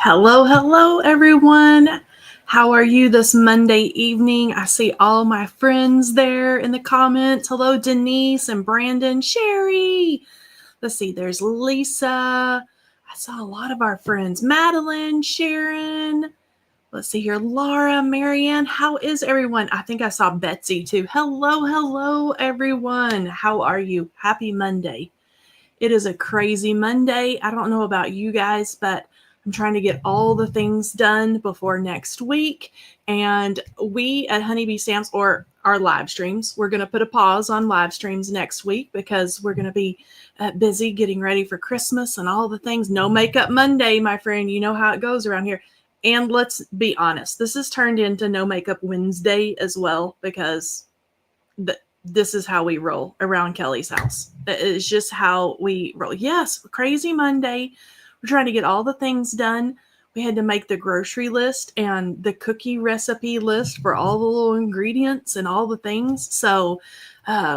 Hello, hello, everyone. How are you this Monday evening? I see all my friends there in the comments. Hello, Denise and Brandon, Sherry. Let's see, there's Lisa. I saw a lot of our friends. Madeline, Sharon. Let's see here, Laura, Marianne. How is everyone? I think I saw Betsy too. Hello, hello, everyone. How are you? Happy Monday. It is a crazy Monday. I don't know about you guys, but I'm trying to get all the things done before next week. And we at Honeybee Stamps, or our live streams, we're going to put a pause on live streams next week because we're going to be busy getting ready for Christmas and all the things. No makeup Monday, my friend. You know how it goes around here. And let's be honest, this has turned into no makeup Wednesday as well because this is how we roll around Kelly's house. It's just how we roll. Yes, crazy Monday. We're trying to get all the things done. We had to make the grocery list and the cookie recipe list for all the little ingredients and all the things. So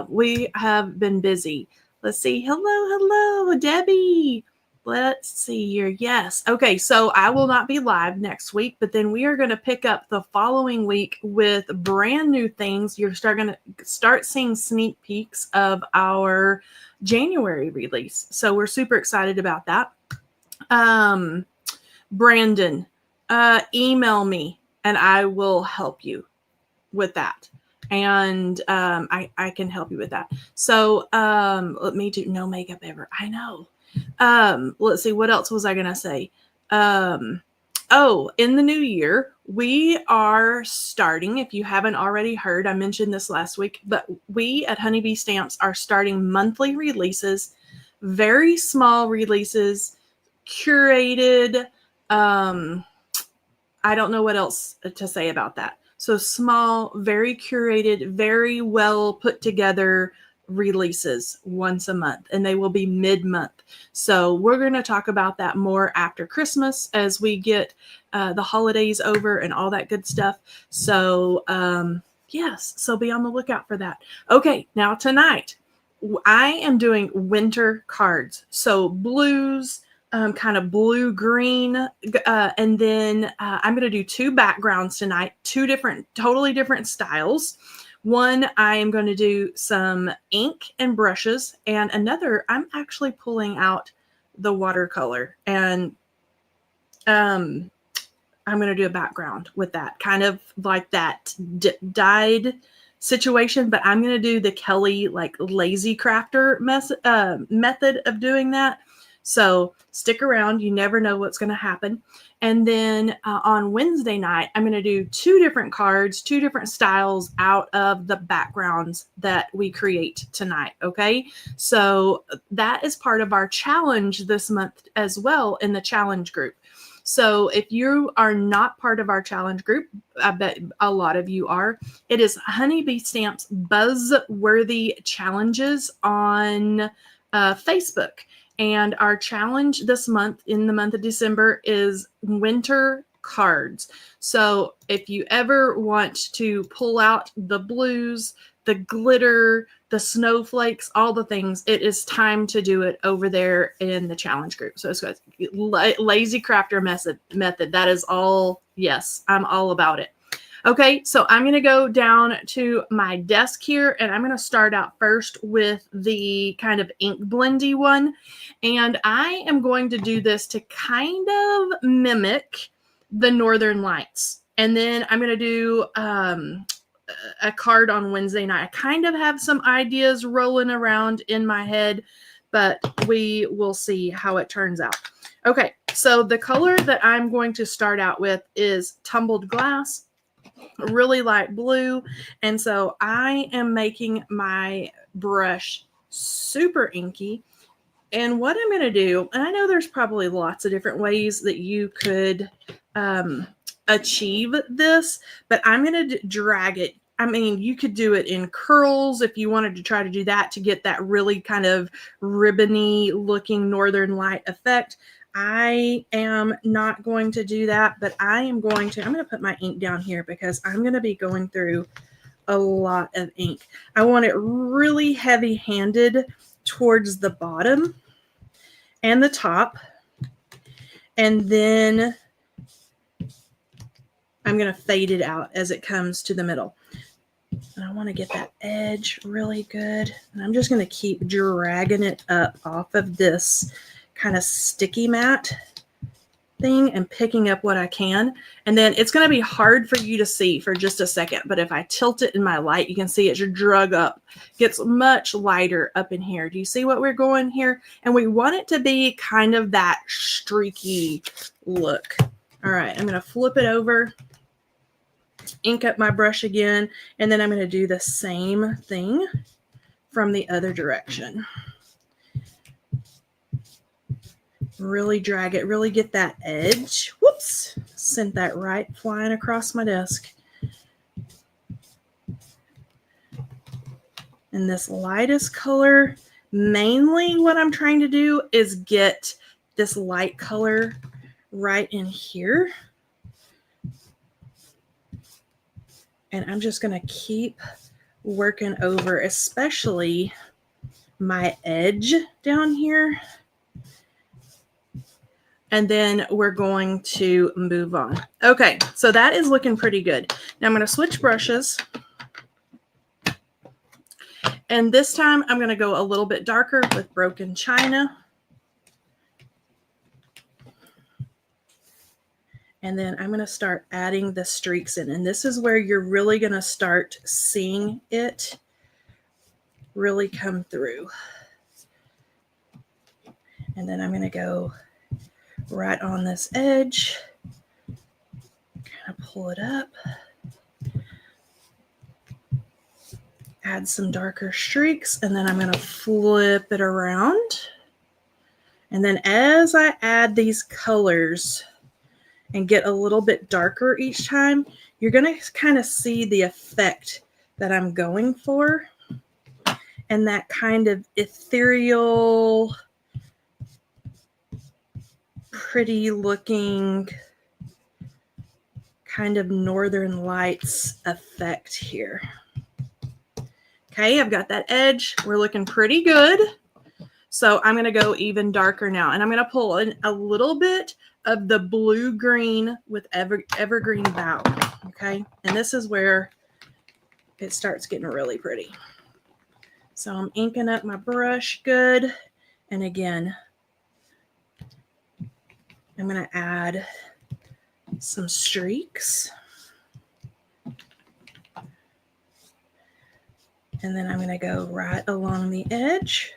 we have been busy. Let's see. Hello, Debbie. Let's see here. Yes. Okay. So I will not be live next week, but then we are going to pick up the following week with brand new things. You're going to start seeing sneak peeks of our January release. So we're super excited about that. Brandon, email me and I will help you with that. And I can help you with that. So let me do no makeup ever. I know. Let's see, what else was I gonna say? In the new year, we are starting, if you haven't already heard, I mentioned this last week, but we at Honeybee Stamps are starting monthly releases, very small releases, curated. I don't know what else to say about that. So small, very curated, very well put together releases once a month, and they will be mid-month. So we're going to talk about that more after Christmas as we get the holidays over and all that good stuff. So yes, so be on the lookout for that. Okay, now tonight I am doing winter cards. So blues, kind of blue green, and then I'm going to do two backgrounds tonight, two totally different styles. One, I am going to do some ink and brushes, and another, I'm actually pulling out the watercolor, and I'm going to do a background with that, kind of like that dyed situation, but I'm going to do the Kelly like lazy crafter method of doing that. So stick around. You never know what's going to happen. And then on Wednesday night, I'm going to do two different cards, two different styles out of the backgrounds that we create tonight. Okay. So that is part of our challenge this month as well in the challenge group. So if you are not part of our challenge group, I bet a lot of you are. It is Honeybee Stamps Buzzworthy Challenges on Facebook. And our challenge this month, in the month of December, is winter cards. So if you ever want to pull out the blues, the glitter, the snowflakes, all the things, it is time to do it over there in the challenge group. So it's good. Lazy crafter method. That is all. Yes, I'm all about it. Okay, so I'm going to go down to my desk here, and I'm going to start out first with the kind of ink blendy one. And I am going to do this to kind of mimic the Northern Lights. And then I'm going to do a card on Wednesday night. I kind of have some ideas rolling around in my head, but we will see how it turns out. Okay, so the color that I'm going to start out with is Tumbled Glass, really light blue. And so I am making my brush super inky. And what I'm going to do, and I know there's probably lots of different ways that you could achieve this, but I'm going to drag it. I mean, you could do it in curls if you wanted to try to do that to get that really kind of ribbony looking Northern Light effect. I am not going to do that, but I'm going to put my ink down here because I'm going to be going through a lot of ink. I want it really heavy-handed towards the bottom and the top. And then I'm going to fade it out as it comes to the middle. And I want to get that edge really good. And I'm just going to keep dragging it up off of this kind of sticky mat thing and picking up what I can. And then it's going to be hard for you to see for just a second, but if I tilt it in my light, you can see it's drug up, gets much lighter up in here. Do you see what we're going here? And we want it to be kind of that streaky look. All right, I'm going to flip it over, ink up my brush again, and then I'm going to do the same thing from the other direction. Really drag it, really get that edge. Whoops, sent that right flying across my desk. And this lightest color, mainly what I'm trying to do is get this light color right in here. And I'm just going to keep working over, especially my edge down here. And then we're going to move on. Okay, so that is looking pretty good. Now I'm going to switch brushes. And this time I'm going to go a little bit darker with Broken China. And then I'm going to start adding the streaks in. And this is where you're really going to start seeing it really come through. And then I'm going to go right on this edge, kind of pull it up, add some darker streaks, and then I'm going to flip it around. And then as I add these colors and get a little bit darker each time, you're going to kind of see the effect that I'm going for, and that kind of ethereal, pretty looking kind of Northern Lights effect here. Okay, I've got that edge. We're looking pretty good. So I'm going to go even darker now, and I'm going to pull in a little bit of the blue-green with evergreen bough. Okay, and this is where it starts getting really pretty. So I'm inking up my brush good, and again, I'm going to add some streaks. And then I'm going to go right along the edge.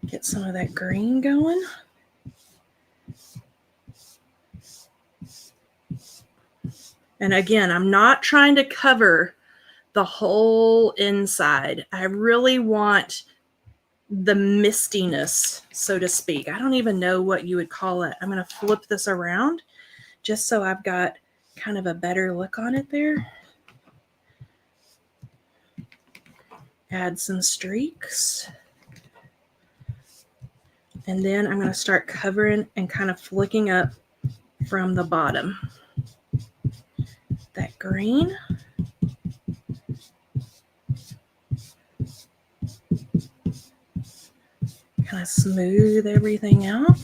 Get some of that green going. And again, I'm not trying to cover the whole inside. I really want the mistiness, so to speak. I don't even know what you would call it. I'm going to flip this around just so I've got kind of a better look on it there. Add some streaks. And then I'm going to start covering and kind of flicking up from the bottom. That green. Kind of smooth everything out.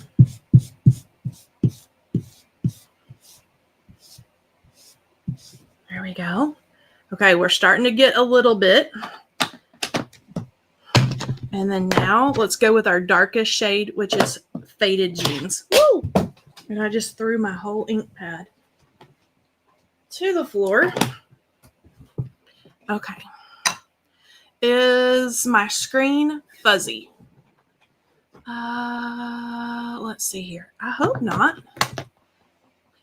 There we go. Okay, we're starting to get a little bit. And then now let's go with our darkest shade, which is Faded Jeans. Woo! And I just threw my whole ink pad to the floor. Okay. Is my screen fuzzy? Let's see here. I hope not.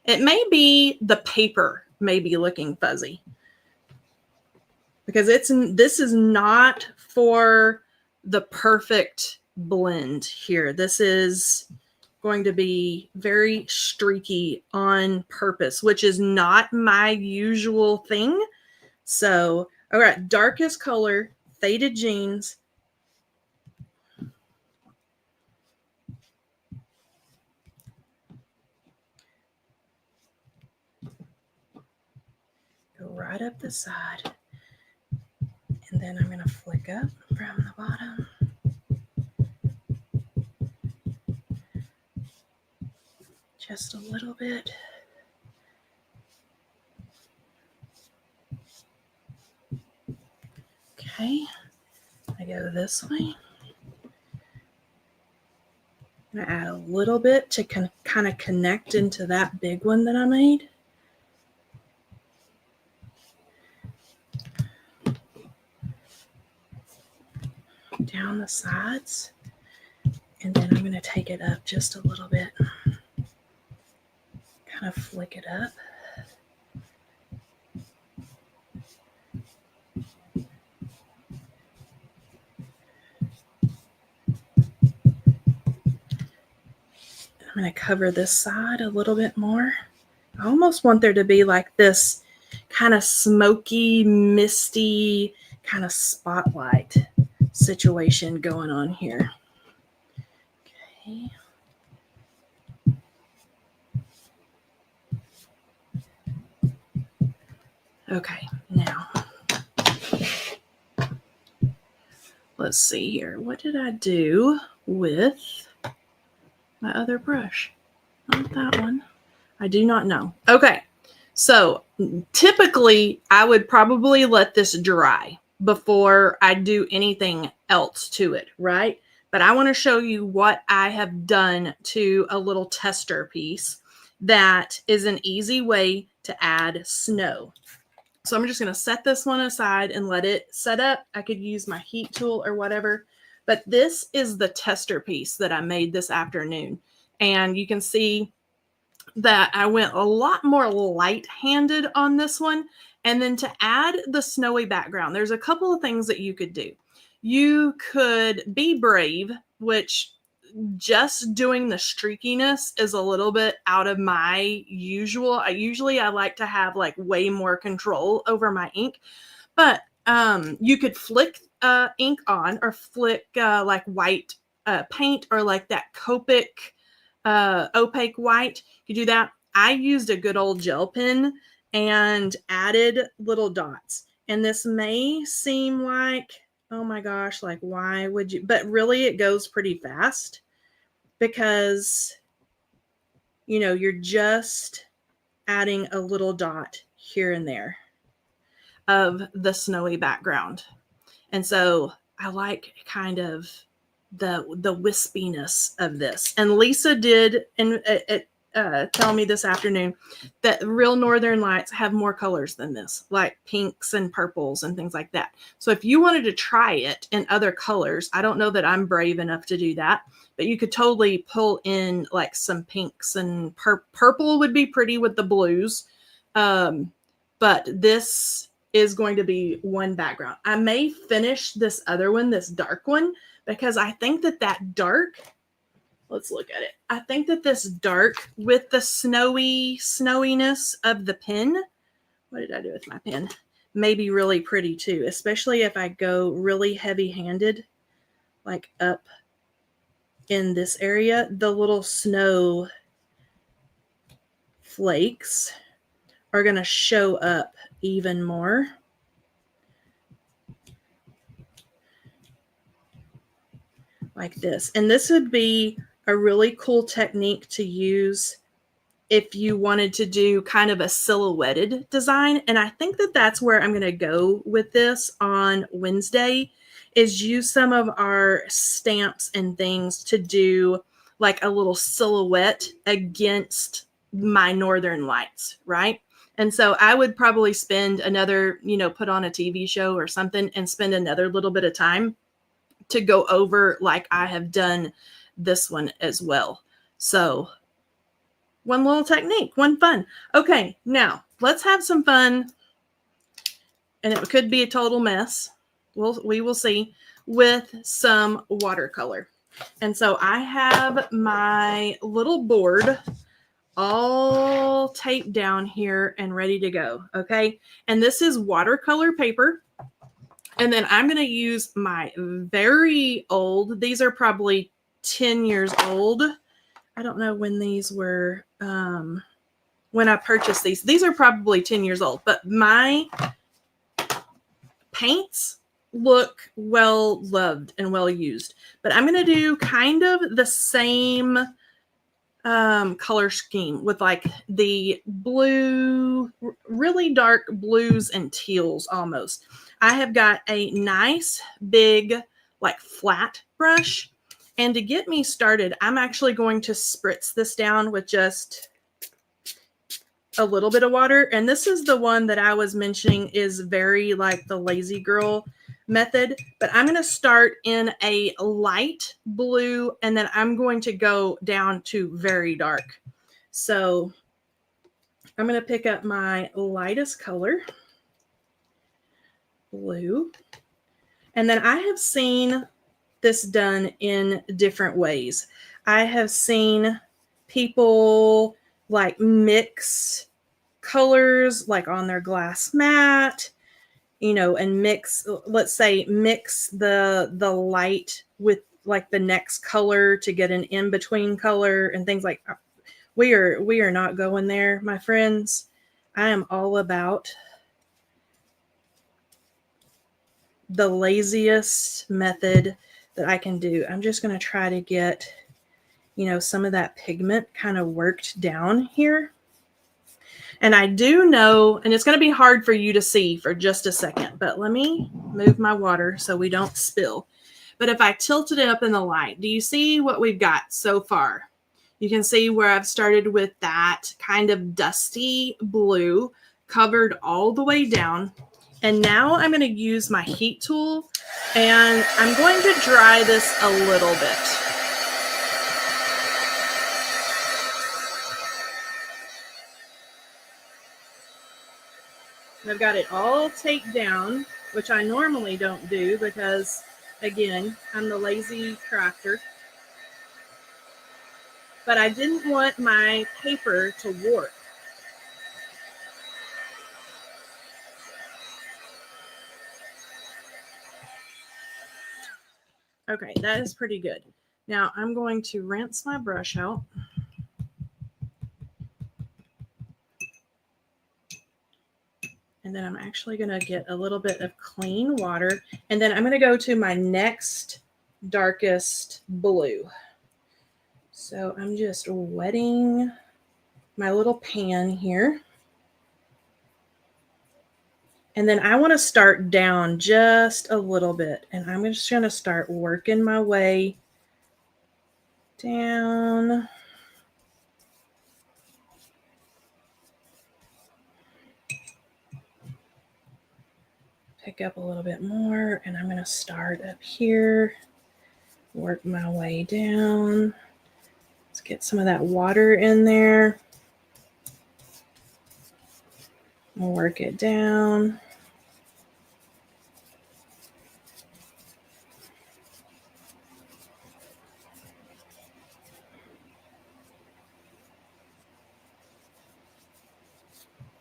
It may be the paper may be looking fuzzy, because this is not for the perfect blend here. This is going to be very streaky on purpose, which is not my usual thing. So, all right, darkest color, Faded Jeans. Go right up the side. And then I'm going to flick up from the bottom. just a little bit. Okay, I go this way. I'm gonna add a little bit to kind of connect into that big one that I made. Down the sides, and then I'm going to take it up just a little bit, kind of flick it up. I'm going to cover this side a little bit more. I almost want there to be like this kind of smoky, misty kind of spotlight situation going on here. Okay. Okay, now let's see here. What did I do with my other brush? Not that one. I do not know. Okay, so typically I would probably let this dry before I do anything else to it, right? But I want to show you what I have done to a little tester piece that is an easy way to add snow. So I'm just going to set this one aside and let it set up. I could use my heat tool or whatever, but this is the tester piece that I made this afternoon. And you can see that I went a lot more light-handed on this one. And then to add the snowy background, there's a couple of things that you could do. You could be brave, which just doing the streakiness is a little bit out of my usual. I like to have like way more control over my ink, but you could flick ink on or flick like white paint or like that Copic opaque white. You do that. I used a good old gel pen and added little dots. And this may seem like, oh my gosh, like why would you? But really it goes pretty fast because, you know, you're just adding a little dot here and there of the snowy background. And so I like kind of the wispiness of this. And Lisa did tell me this afternoon that real Northern Lights have more colors than this, like pinks and purples and things like that. So if you wanted to try it in other colors, I don't know that I'm brave enough to do that, but you could totally pull in like some pinks, and purple would be pretty with the blues. But this is going to be one background. I may finish this other one, this dark one, because I think that dark, let's look at it. I think that this dark with the snowiness of the pen, what did I do with my pen? May be really pretty too, especially if I go really heavy-handed, like up in this area. The little snow flakes are going to show up even more. Like this. And this would be a really cool technique to use if you wanted to do kind of a silhouetted design. And I think that that's where I'm going to go with this on Wednesday, is use some of our stamps and things to do like a little silhouette against my Northern Lights, right? And so I would probably spend another, put on a TV show or something and spend another little bit of time to go over like I have done this one as well. So one little technique, one fun. Okay, now let's have some fun. And it could be a total mess. We will see, with some watercolor. And so I have my little board all taped down here and ready to go. Okay. And this is watercolor paper. And then I'm going to use my very old, these are probably 10 years old. I don't know when these were, when I purchased these. These are probably 10 years old, but my paints look well loved and well used. But I'm going to do kind of the same color scheme with like the blue, really dark blues and teals almost. I have got a nice big like flat brush, and to get me started, I'm actually going to spritz this down with just a little bit of water. And this is the one that I was mentioning is very like the lazy girl method, but I'm going to start in a light blue and then I'm going to go down to very dark. So I'm going to pick up my lightest color, blue, and then I have seen this done in different ways. I have seen people like mix colors like on their glass mat, you know, and mix, let's say mix the light with like the next color to get an in-between color and things like that. We are not going there, my friends. I am all about the laziest method that I can do. I'm just going to try to get, you know, some of that pigment kind of worked down here. And I do know, and it's going to be hard for you to see for just a second, but let me move my water so we don't spill. But if I tilted it up in the light, do you see what we've got so far? You can see where I've started with that kind of dusty blue, covered all the way down. And now I'm going to use my heat tool and I'm going to dry this a little bit. I've got it all taped down, which I normally don't do because, again, I'm the lazy crafter. But I didn't want my paper to warp. Okay, that is pretty good. Now I'm going to rinse my brush out. And then I'm actually going to get a little bit of clean water. And then I'm going to go to my next darkest blue. So I'm just wetting my little pan here. And then I want to start down just a little bit. And I'm just going to start working my way down. Pick up a little bit more. And I'm going to start up here. Work my way down. Let's get some of that water in there. We'll work it down.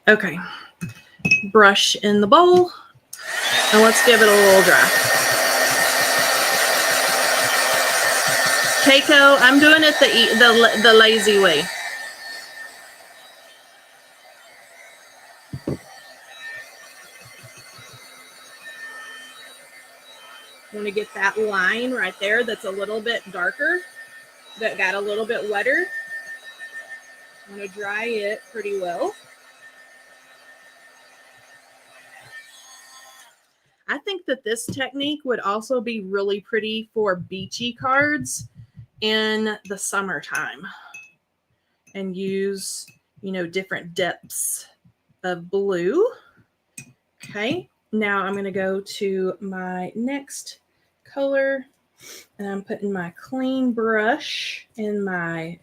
Okay, brush in the bowl, and let's give it a little dry. Keiko, I'm doing it the lazy way. Want to get that line right there that's a little bit darker, that got a little bit wetter. I'm going to dry it pretty well. I think that this technique would also be really pretty for beachy cards in the summertime and use, you know, different depths of blue. Okay, now I'm going to go to my next color and I'm putting my clean brush in my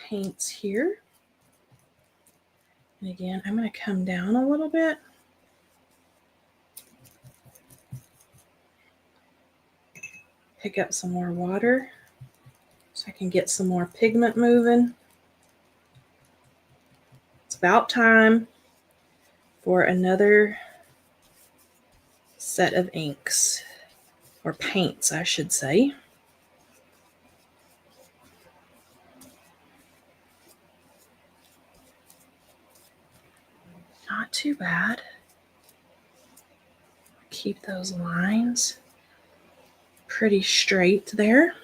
paints here. And again, I'm going to come down a little bit. Pick up some more water so I can get some more pigment moving. It's about time for another set of inks, or paints, I should say. Not too bad. Keep those lines pretty straight there.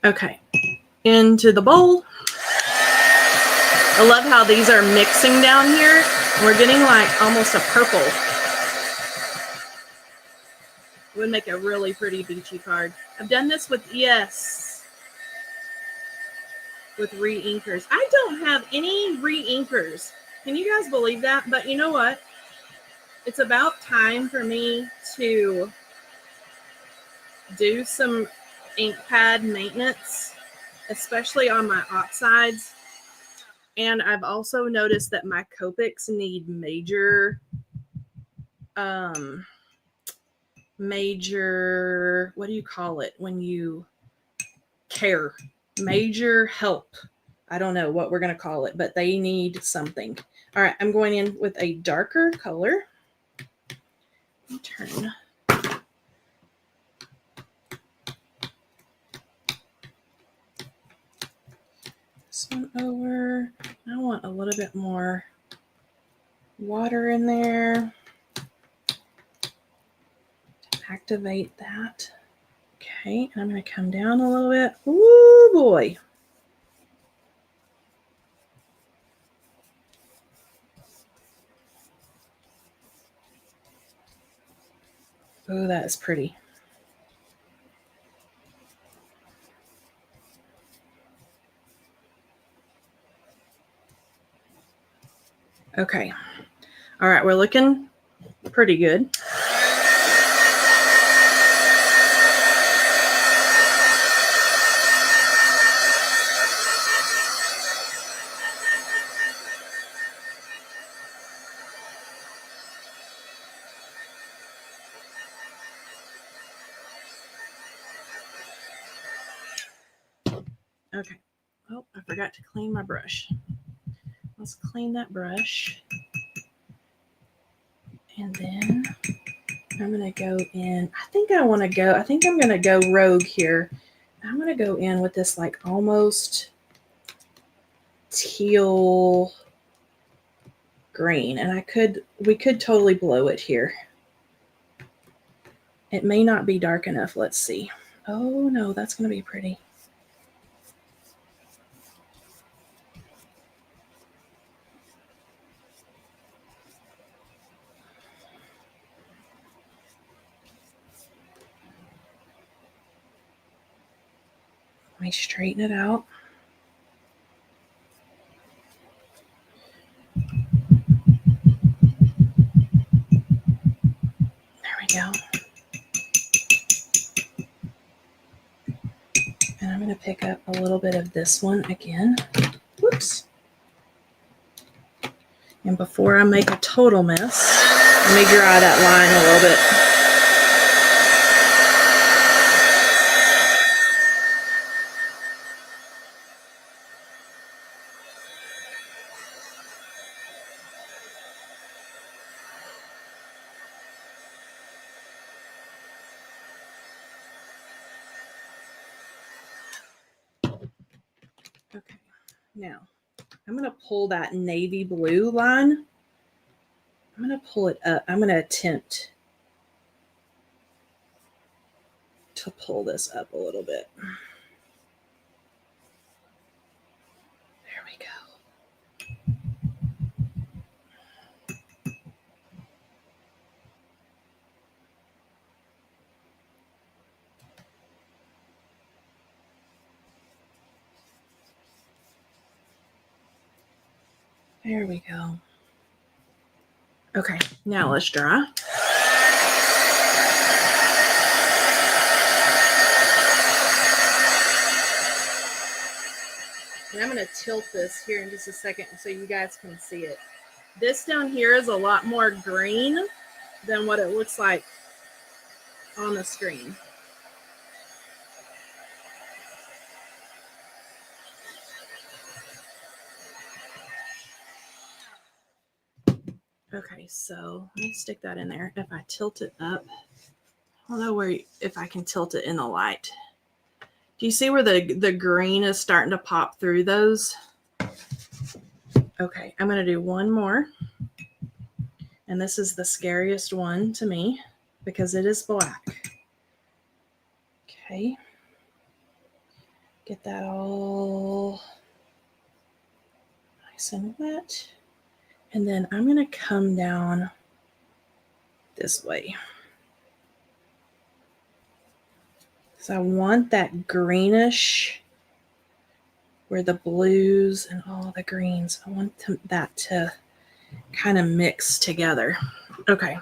Okay, into the bowl. I love how these are mixing down here. We're getting like almost a purple. It would make a really pretty beachy card. I've done this with with re-inkers. I don't have any re-inkers. Can you guys believe that? But you know what? It's about time for me to do some ink pad maintenance, especially on my oxides. And I've also noticed that my Copics need major, what do you call it when you care? Major help. I don't know what we're going to call it, but they need something. All right, I'm going in with a darker color. Turn. This one over. I want a little bit more water in there to activate that. Okay, and I'm going to come down a little bit. Ooh, boy. Oh, that is pretty. Okay. All right, we're looking pretty good. Okay. Oh, I forgot to clean my brush. Let's clean that brush. And then I'm going to go in. I think I'm going to go rogue here. I'm going to go in with this like almost teal green. And we could totally blow it here. It may not be dark enough. Let's see. Oh no, that's going to be pretty. Let me straighten it out. There we go. And I'm going to pick up a little bit of this one again. Whoops. And before I make a total mess, let me dry that line a little bit. Okay, now I'm going to pull that navy blue line. I'm going to pull it up. I'm going to attempt to pull this up a little bit. There we go. There we go. Okay, now let's dry. And I'm going to tilt this here in just a second so you guys can see it. This down here is a lot more green than what it looks like on the screen. Okay, so let me stick that in there. If I tilt it up, I don't know if I can tilt it in the light. Do you see where the green is starting to pop through those? Okay, I'm going to do one more. And this is the scariest one to me because it is black. Okay. Get that all nice nice and wet. And then I'm going to come down this way. So I want that greenish where the blues and all the greens, I want that to kind of mix together. Okay.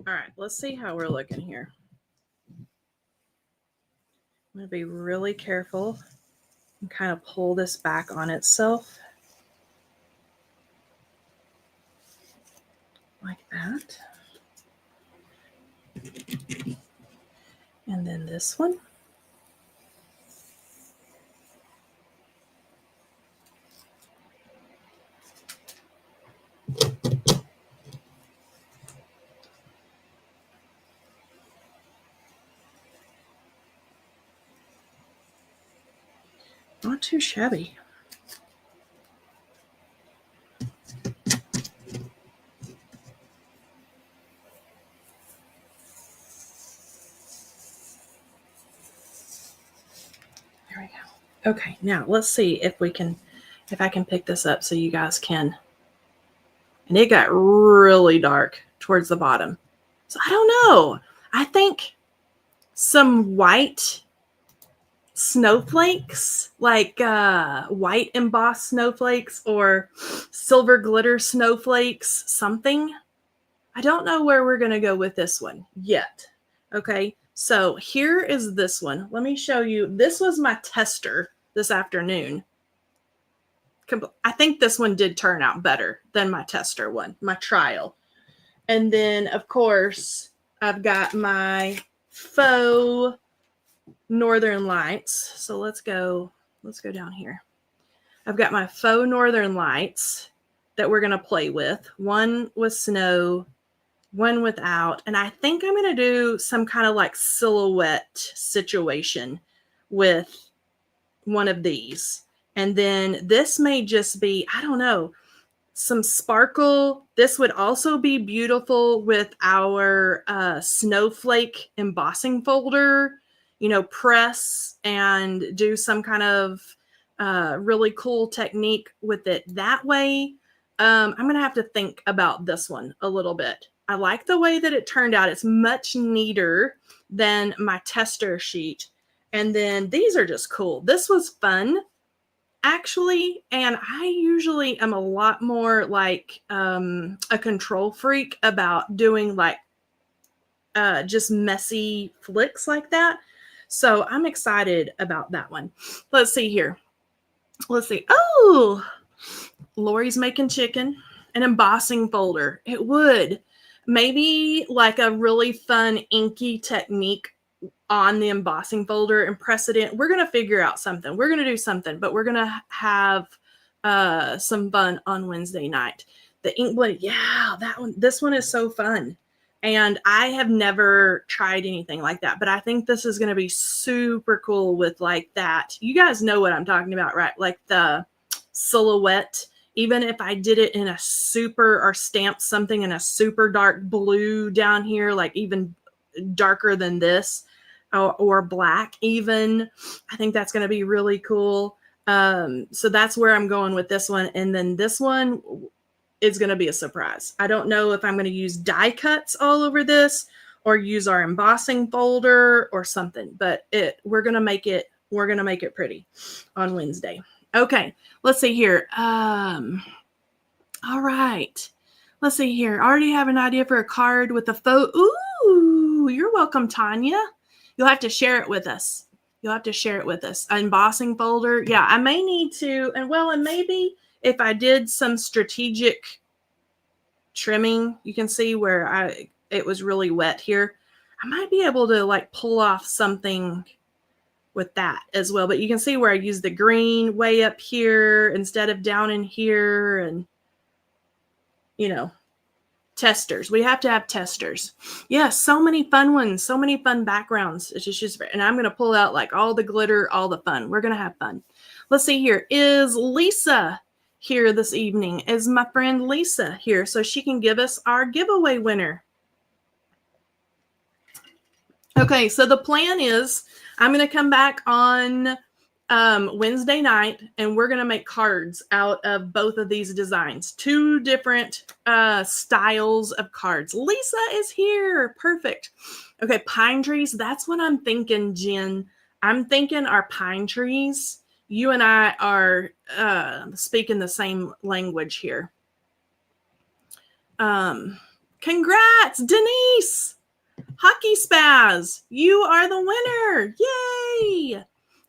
All right, let's see how we're looking here. I'm going to be really careful and kind of pull this back on itself like that. And then this one. Not too shabby. There we go. Okay, now let's see if I can pick this up so you guys can. And it got really dark towards the bottom. So I don't know. I think some white snowflakes, like white embossed snowflakes or silver glitter snowflakes, something. I don't know where we're going to go with this one yet. Okay, so here is this one. Let me show you. This was my tester this afternoon. I think this one did turn out better than my tester one, my trial. And then, of course, I've got my faux Northern Lights. So let's go down here. I've got my faux Northern Lights that we're going to play with. One with snow, one without. And I think I'm going to do some kind of like silhouette situation with one of these. And then this may just be, I don't know, some sparkle. This would also be beautiful with our snowflake embossing folder, you know, press and do some kind of really cool technique with it that way. I'm going to have to think about this one a little bit. I like the way that it turned out. It's much neater than my tester sheet. And then these are just cool. This was fun, actually, and I usually am a lot more like a control freak about doing like just messy flicks like that. So I'm excited about that one. Let's see here. Let's see. Oh, Lori's making chicken, an embossing folder. It would maybe like a really fun inky technique on the embossing folder and press it in. We're going to figure out something. We're going to do something, but we're going to have some fun on Wednesday night. The ink blend, yeah, this one is so fun. And I have never tried anything like that, but I think this is going to be super cool with like that. You guys know what I'm talking about, right? Like the silhouette. Even if I did it in a super, or stamped something in a super dark blue down here, like even darker than this, or black even, I think that's going to be really cool. So that's where I'm going with this one. And then this one is going to be a surprise. I don't know if I'm going to use die cuts all over this or use our embossing folder or something, but we're going to make it pretty on Wednesday. Okay, let's see here. All right. Let's see here. I already have an idea for a card with a photo. Ooh, you're welcome, Tanya. You'll have to share it with us. An embossing folder. Yeah, I may need to, and maybe if I did some strategic trimming, you can see where it was really wet here. I might be able to like pull off something with that as well. But you can see where I use the green way up here instead of down in here. And you know, testers. We have to have testers. Yeah, so many fun ones, so many fun backgrounds. It's just, and I'm going to pull out like all the glitter, all the fun. We're going to have fun. Let's see here. Is Lisa here this evening? Is my friend Lisa here so she can give us our giveaway winner? Okay, so the plan is I'm going to come back on Wednesday night, and we're going to make cards out of both of these designs. 2 different styles of cards. Lisa is here. Perfect. Okay, pine trees. That's what I'm thinking, Jen. I'm thinking our pine trees. You and I are speaking the same language here. Congrats, Denise. Hockey Spaz, you are the winner. Yay!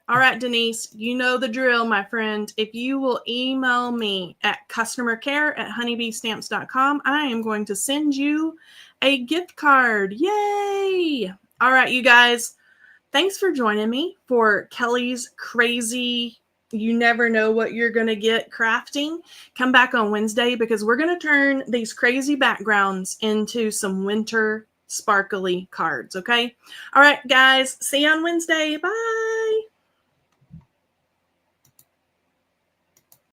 All right, Denise, you know the drill, my friend. If you will email me at customercare@honeybeestamps.com, I am going to send you a gift card. Yay! All right, you guys, thanks for joining me for Kelly's crazy, you never know what you're going to get crafting. Come back on Wednesday because we're going to turn these crazy backgrounds into some winter sparkly cards, okay? All right, guys, see you on Wednesday. Bye.